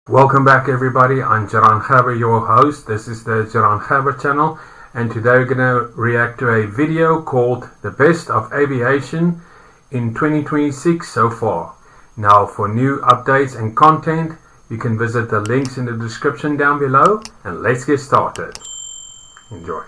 Welcome back everybody, I'm Jaran Khaber, your host. This is the Jaran Khaber channel, and today we're going to react to a video called The Best of Aviation in 2026 so far. Now for new updates and content, you can visit the links in the description down below, and let's get started. Enjoy.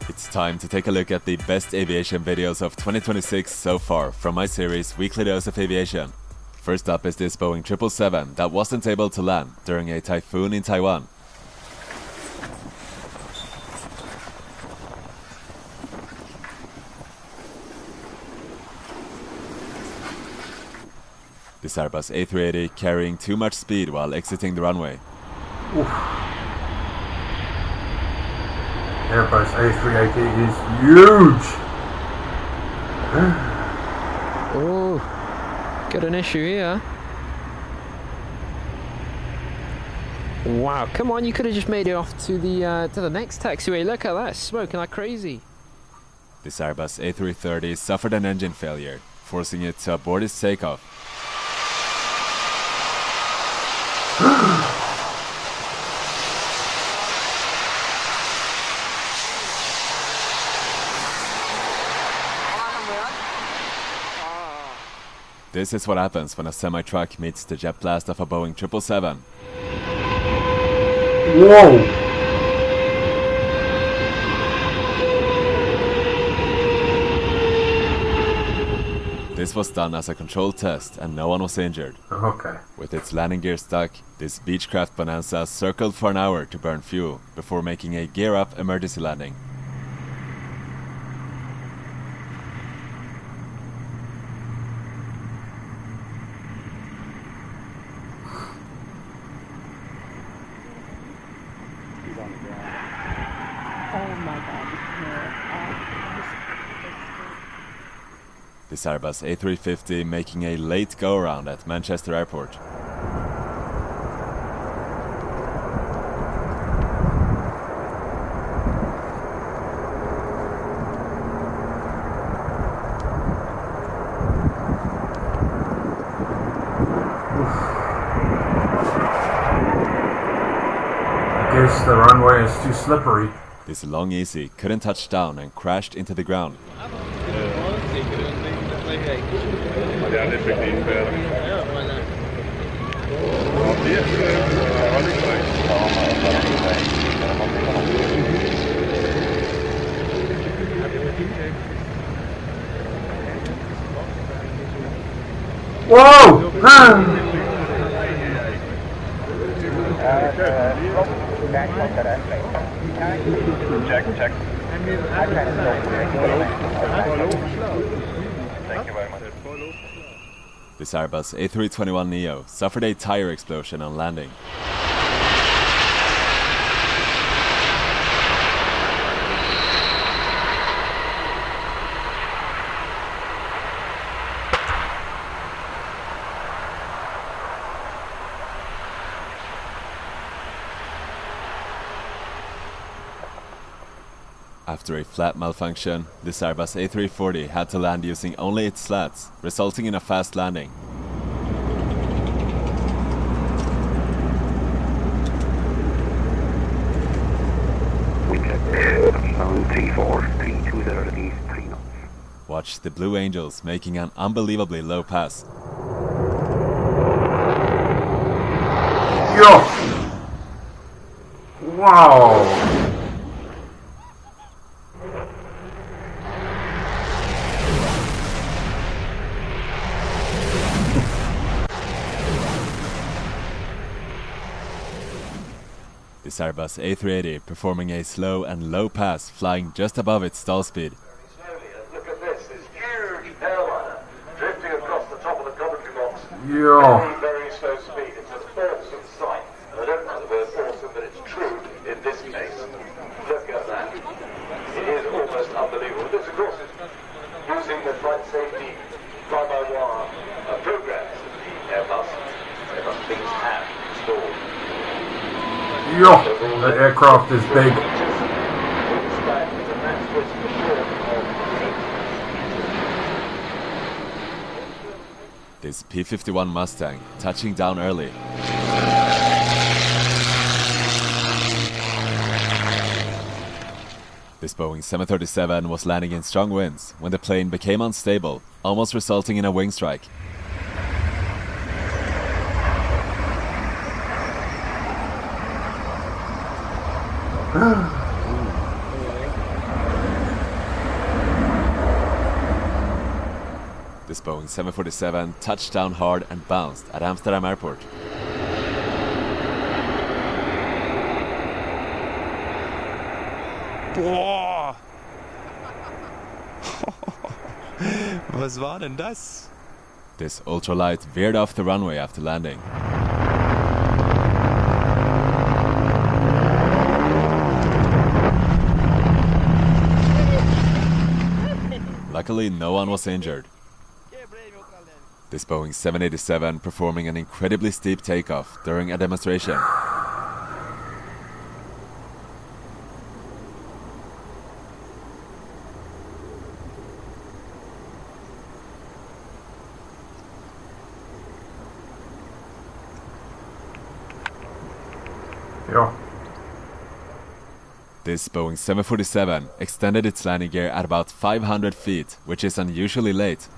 It's time to take a look at the best aviation videos of 2026 so far from my series Weekly Dose of Aviation. First up is this Boeing 777 that wasn't able to land during a typhoon in Taiwan. This Airbus A380 carrying too much speed while exiting the runway. Oof. Airbus A380 is huge! Oh, got an issue here. Wow, come on, you could have just made it off to the next taxiway. Look at that, smoking like crazy. This Airbus A330 suffered an engine failure, forcing it to abort its takeoff. This is what happens when a semi-truck meets the jet blast of a Boeing 777. Whoa! This was done as a controlled test and no one was injured. Okay. With its landing gear stuck, this Beechcraft Bonanza circled for an hour to burn fuel before making a gear-up emergency landing. Oh my God. This Airbus A350 making a late go-around at Manchester Airport. I guess the runway is too slippery. This Long Easy couldn't touch down and crashed into the ground. Whoa! Check. Thank you very much. This Airbus A321neo suffered a tire explosion on landing. After a flat malfunction, this Airbus A340 had to land using only its slats, resulting in a fast landing. Watch the Blue Angels making an unbelievably low pass. Yo! Wow! This Airbus A380 performing a slow and low pass flying just above its stall speed. Look at this huge airliner drifting across the top of the commentary box. Yo! Very slow speed. It's an awesome sight. And I don't know the word awesome, but it's true in this case. Look at that. It is almost unbelievable. This, of course, is using the flight safety fly-by-wire Yeah, the aircraft is big. This P-51 Mustang touching down early. This Boeing 737 was landing in strong winds when the plane became unstable, almost resulting in a wing strike. This Boeing 747 touched down hard and bounced at Amsterdam Airport. Boah! Was war denn das? This ultralight veered off the runway after landing. Luckily, no one was injured. This Boeing 787 performing an incredibly steep takeoff during a demonstration. Yeah. This Boeing 747 extended its landing gear at about 500 feet, which is unusually late.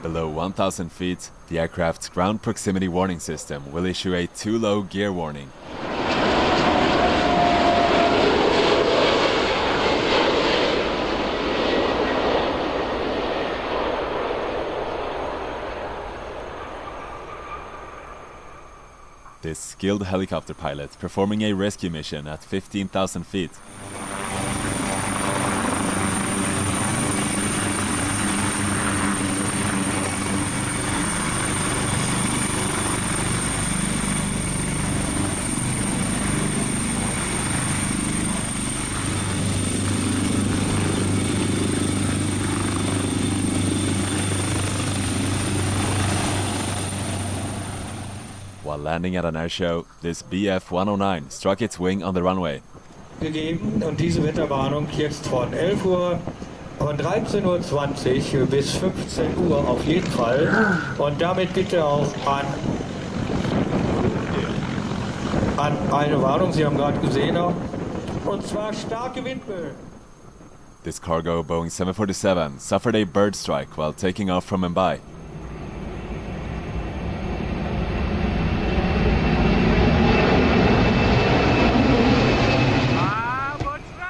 Below 1,000 feet, the aircraft's ground proximity warning system will issue a too low gear warning. This skilled helicopter pilot performing a rescue mission at 15,000 feet. While landing at an airshow, this Bf-109 struck its wing on the runway. Gegeben und diese Wetterwarnung jetzt von 11 Uhr, von 13:20 Uhr bis 15 Uhr auf jeden Fall. Und damit bitte auch an eine Warnung, Sie haben gerade gesehen, und zwar starke Windböen. This cargo Boeing 747 suffered a bird strike while taking off from Mumbai.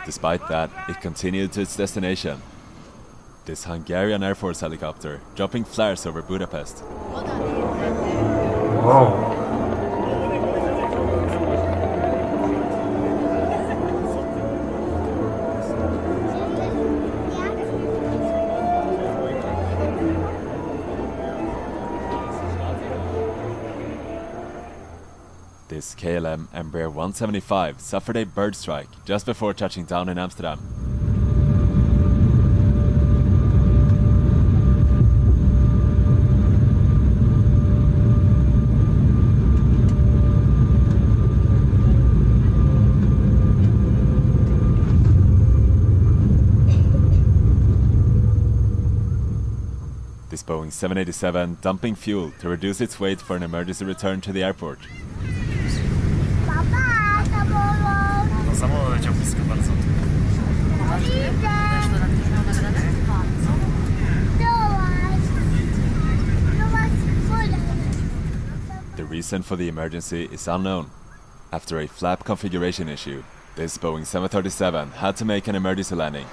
Despite that, it continued to its destination. This Hungarian Air Force helicopter dropping flares over Budapest. Whoa. This KLM Embraer 175 suffered a bird strike just before touching down in Amsterdam. This Boeing 787 dumping fuel to reduce its weight for an emergency return to the airport. Samolot leciał blisko bardzo. The reason for the emergency is unknown. After a flap configuration issue, this Boeing 737 had to make an emergency landing.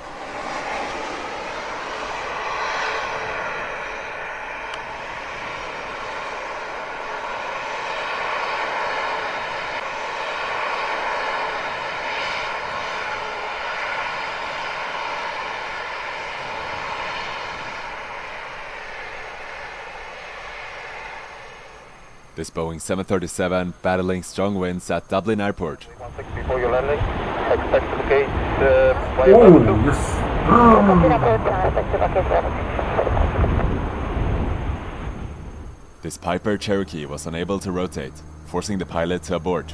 This Boeing 737 battling strong winds at Dublin Airport. Before your landing, expect to locate Oh, yes. This Piper Cherokee was unable to rotate, forcing the pilot to abort.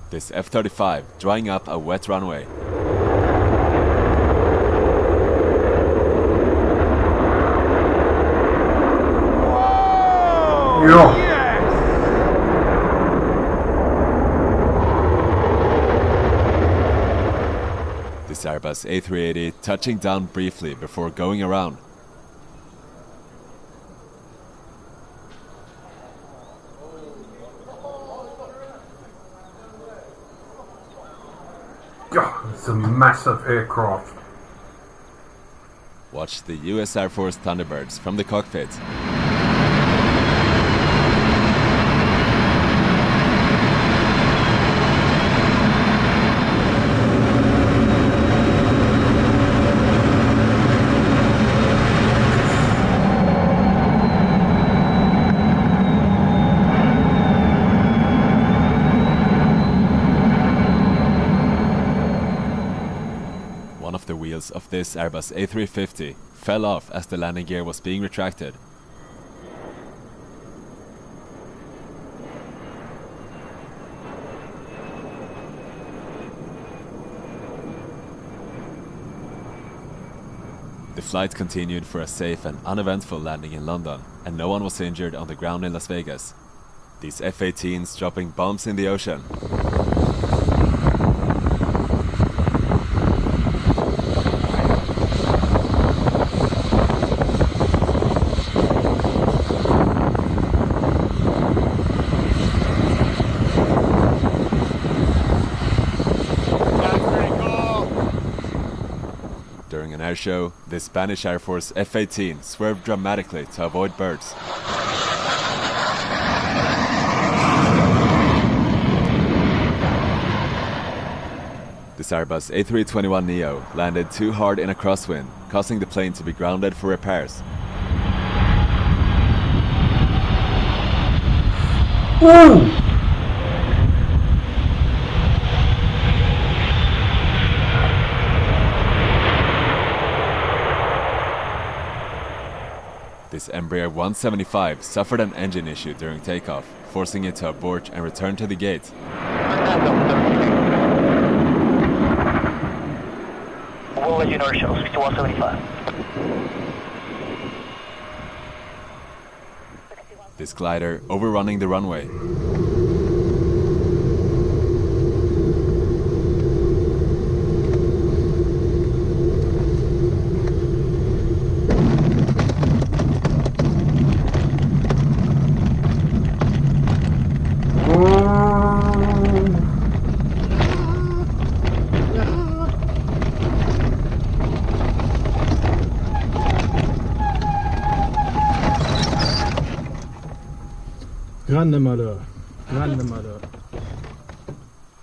This F-35 drying up a wet runway. Yeah. This Airbus A380 touching down briefly before going around. Yeah, it's a massive aircraft. Watch the US Air Force Thunderbirds from the cockpit. One of the wheels of this Airbus A350 fell off as the landing gear was being retracted. The flight continued for a safe and uneventful landing in London, and no one was injured on the ground in Las Vegas. These F-18s dropping bombs in the ocean. During an air show, the Spanish Air Force F-18 swerved dramatically to avoid birds. This Airbus A321neo landed too hard in a crosswind, causing the plane to be grounded for repairs. Woo! This Embraer 175 suffered an engine issue during takeoff, forcing it to abort and return to the gate. We'll let you know, show 6175. This glider overrunning the runway. Grande Malheur. Grande Malheur.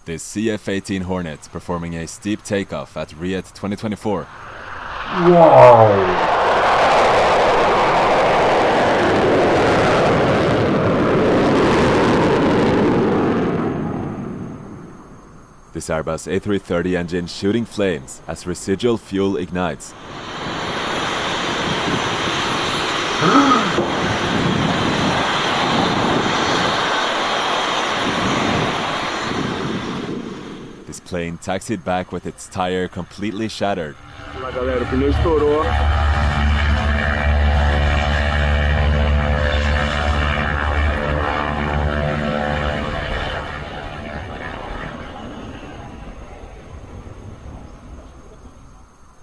This CF-18 Hornet performing a steep takeoff at Riyadh 2024. Whoa! This Airbus A330 engine shooting flames as residual fuel ignites. This plane taxied back with its tire completely shattered.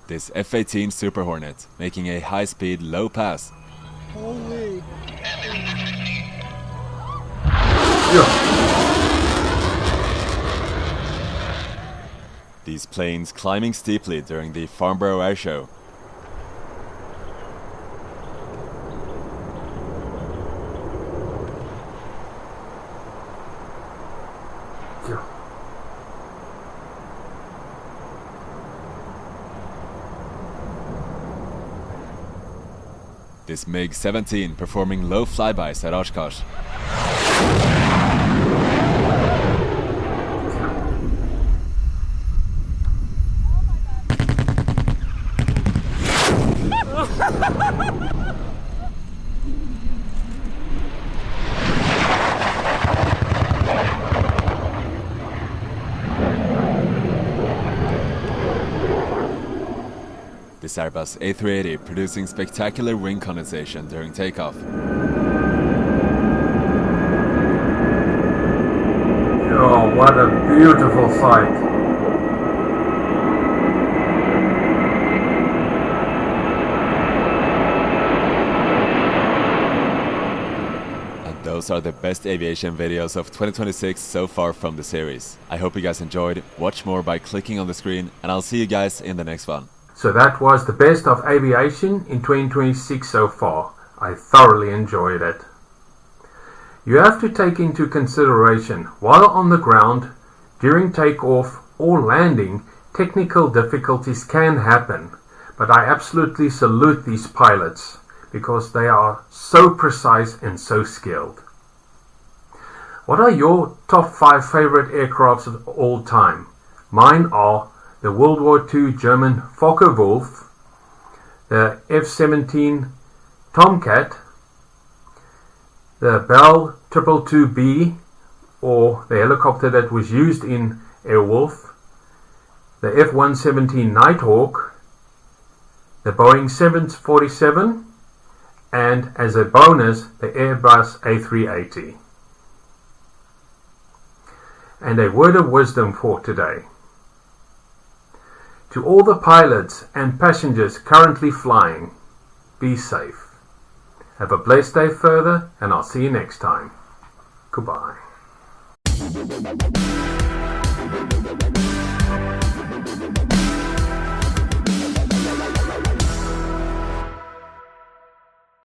This F-18 Super Hornet making a high-speed low pass. These planes climbing steeply during the Farnborough Air Show. this MiG-17 performing low flybys at Oshkosh. This Airbus A380 producing spectacular wing condensation during takeoff. Oh, what a beautiful sight. And those are the best aviation videos of 2026 so far from the series. I hope you guys enjoyed. Watch more by clicking on the screen, and I'll see you guys in the next one. So that was the best of aviation in 2026 so far. I thoroughly enjoyed it. You have to take into consideration, while on the ground, during takeoff or landing, technical difficulties can happen, but I absolutely salute these pilots because they are so precise and so skilled. What are your top 5 favorite aircrafts of all time? Mine are the World War II German Focke-Wulf, the F-17 Tomcat, the Bell 222B, or the helicopter that was used in Airwolf, the F-117 Nighthawk, the Boeing 747, and as a bonus, the Airbus A380. And a word of wisdom for today. To all the pilots and passengers currently flying, be safe. Have a blessed day further, and I'll see you next time. Goodbye.